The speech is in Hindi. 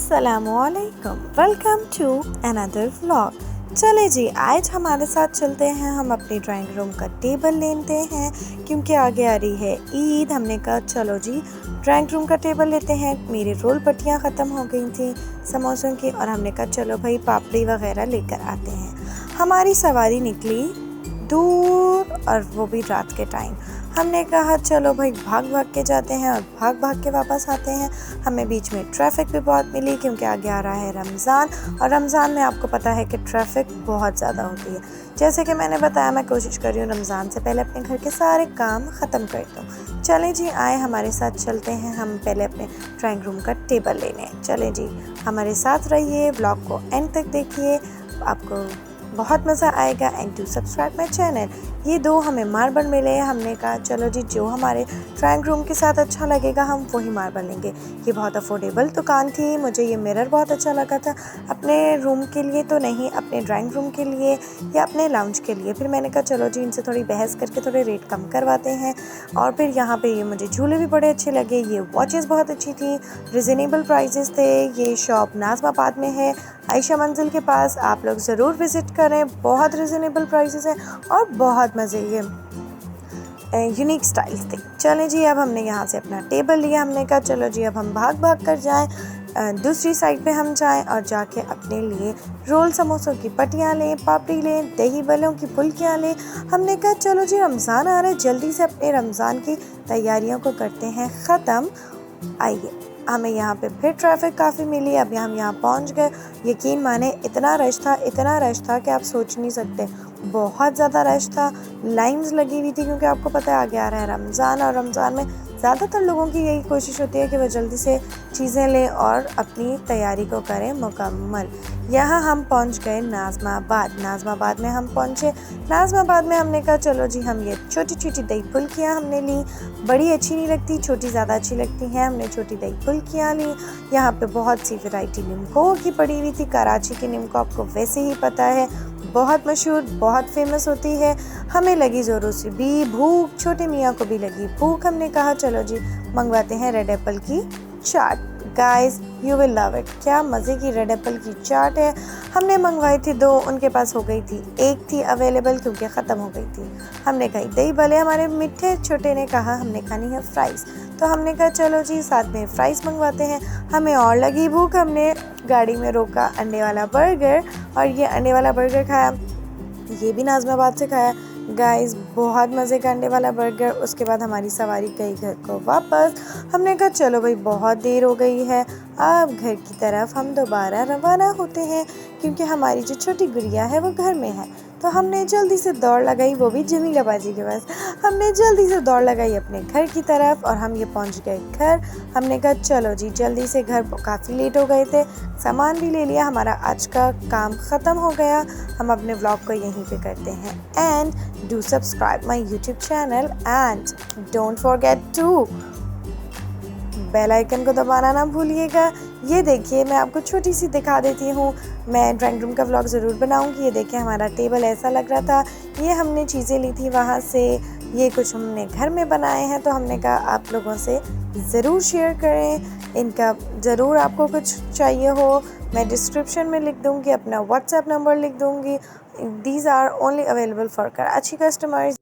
अस्सलामुअलैकुम, वेलकम टू अनदर व्लॉग। चले जी, आज हमारे साथ चलते हैं, हम अपनी ड्राइंग रूम का टेबल लेते हैं क्योंकि आगे आ रही है ईद। हमने कहा चलो जी ड्राइंग रूम का टेबल लेते हैं। मेरी रोल पट्टियाँ ख़त्म हो गई थी समोसों की और हमने कहा चलो भाई पापड़ी वगैरह लेकर आते हैं। हमारी सवारी निकली दूर और वो भी रात के टाइम। हमने कहा चलो भाई भाग भाग के जाते हैं और भाग भाग के वापस आते हैं। हमें बीच में ट्रैफिक भी बहुत मिली क्योंकि आगे आ रहा है रमज़ान और रमज़ान में आपको पता है कि ट्रैफिक बहुत ज़्यादा होती है। जैसे कि मैंने बताया, मैं कोशिश कर रही हूँ रमज़ान से पहले अपने घर के सारे काम ख़त्म कर दूँ। चलें जी, आए हमारे साथ चलते हैं, हम पहले अपने ड्राइंग रूम का टेबल लेने। चलें जी, हमारे साथ रहिए, ब्लॉग को एंड तक देखिए, आपको बहुत मज़ा आएगा। And to subscribe my channel. ये दो हमें मार्बल मिले हैं। हमने कहा चलो जी जो हमारे ड्राइंग रूम के साथ अच्छा लगेगा हम वही मार्बल लेंगे। ये बहुत अफोर्डेबल दुकान थी। मुझे ये मिरर बहुत अच्छा लगा था, अपने रूम के लिए तो नहीं, अपने ड्राइंग रूम के लिए या अपने लाउंज के लिए। फिर मैंने कहा चलो जी इनसे थोड़ी बहस करके थोड़े रेट कम करवाते हैं। और फिर यहाँ पे ये मुझे झूले भी बड़े अच्छे लगे। ये वॉचेस बहुत अच्छी थी, रिजनेबल प्राइजेस थे। ये शॉप नाज़माबाद में है, आयशा मंजिल के पास। आप लोग ज़रूर विज़िट करें, बहुत रिजनेबल प्राइसेस हैं और बहुत मज़े के यूनिक स्टाइल्स थे। चलें जी, अब हमने यहाँ से अपना टेबल लिया। हमने कहा चलो जी अब हम भाग भाग कर जाएं, दूसरी साइड पे हम जाएं और जाके अपने लिए रोल समोसों की पट्टियाँ लें, पापड़ी लें, दही बल्लों की फुल्कियाँ लें। हमने कहा चलो जी रमज़ान आ रहा है, जल्दी से अपने रमज़ान की तैयारियों को करते हैं ख़त्म। आइए, हमें यहाँ पे फिर ट्रैफिक काफ़ी मिली। अब हम यहाँ पहुँच गए। यकीन माने इतना रश था कि आप सोच नहीं सकते। बहुत ज़्यादा रश था, लाइंस लगी हुई थी क्योंकि आपको पता है आगे आ रहा है रमज़ान और रमज़ान में ज़्यादातर लोगों की यही कोशिश होती है कि वह जल्दी से चीज़ें लें और अपनी तैयारी को करें मुकम्मल। यहाँ हम पहुँच गए नाज़माबाद में हम पहुँचे। नाज़माबाद में हमने कहा चलो जी हम ये छोटी छोटी दही फुल्कियाँ हमने ली। बड़ी अच्छी नहीं लगती, छोटी ज़्यादा अच्छी लगती हैं। हमने छोटी दही फुल्कियाँ ली। यहाँ पे बहुत सी वैरायटी निमको की पड़ी हुई थी। कराची की निमको आपको वैसे ही पता है बहुत मशहूर, बहुत फेमस होती है। हमें लगी ज़ोरों से भी भूख, छोटे मियाँ को भी लगी भूख। हमने कहा चलो जी मंगवाते हैं रेड एप्पल की चाट। Guys you will love it, क्या मज़े की रेड एप्पल की चाट है। हमने मंगवाई थी दो, उनके पास हो गई थी, एक थी अवेलेबल क्योंकि ख़त्म हो गई थी। हमने कही दही भले, हमारे मिठे छोटे ने कहा हमने खानी है फ्राइज़, तो हमने कहा चलो जी साथ में फ़्राइज़ मंगवाते हैं। हमें और लगी भूख, हमने गाड़ी में रोका अंडे वाला बर्गर और ये अंडे वाला बर्गर खाया। ये भी नाज़माबाद से खाया। गाइस बहुत मज़े का अंडे वाला बर्गर। उसके बाद हमारी सवारी गई घर को वापस। हमने कहा चलो भाई बहुत देर हो गई है, अब घर की तरफ हम दोबारा रवाना होते हैं क्योंकि हमारी जो छोटी गुड़िया है वो घर में है। तो हमने जल्दी से दौड़ लगाई, वो भी जमीला बाजी के पास। हमने जल्दी से दौड़ लगाई अपने घर की तरफ और हम ये पहुंच गए घर। हमने कहा चलो जी जल्दी से घर, काफ़ी लेट हो गए थे, सामान भी ले लिया, हमारा आज का काम ख़त्म हो गया। हम अपने व्लॉग को यहीं पे करते हैं। And do subscribe my YouTube channel and don't forget to bell icon को दबाना ना भूलिएगा। ये देखिए मैं आपको छोटी सी दिखा देती हूँ, मैं ड्राइंग रूम का व्लॉग ज़रूर बनाऊँगी। ये देखिए हमारा टेबल ऐसा लग रहा था। ये हमने चीज़ें ली थी वहाँ से, ये कुछ हमने घर में बनाए हैं, तो हमने कहा आप लोगों से ज़रूर शेयर करें। इनका ज़रूर आपको कुछ चाहिए हो मैं डिस्क्रिप्शन में लिख दूँगी, अपना व्हाट्सएप नंबर लिख दूँगी। These are only available for Karachi customers.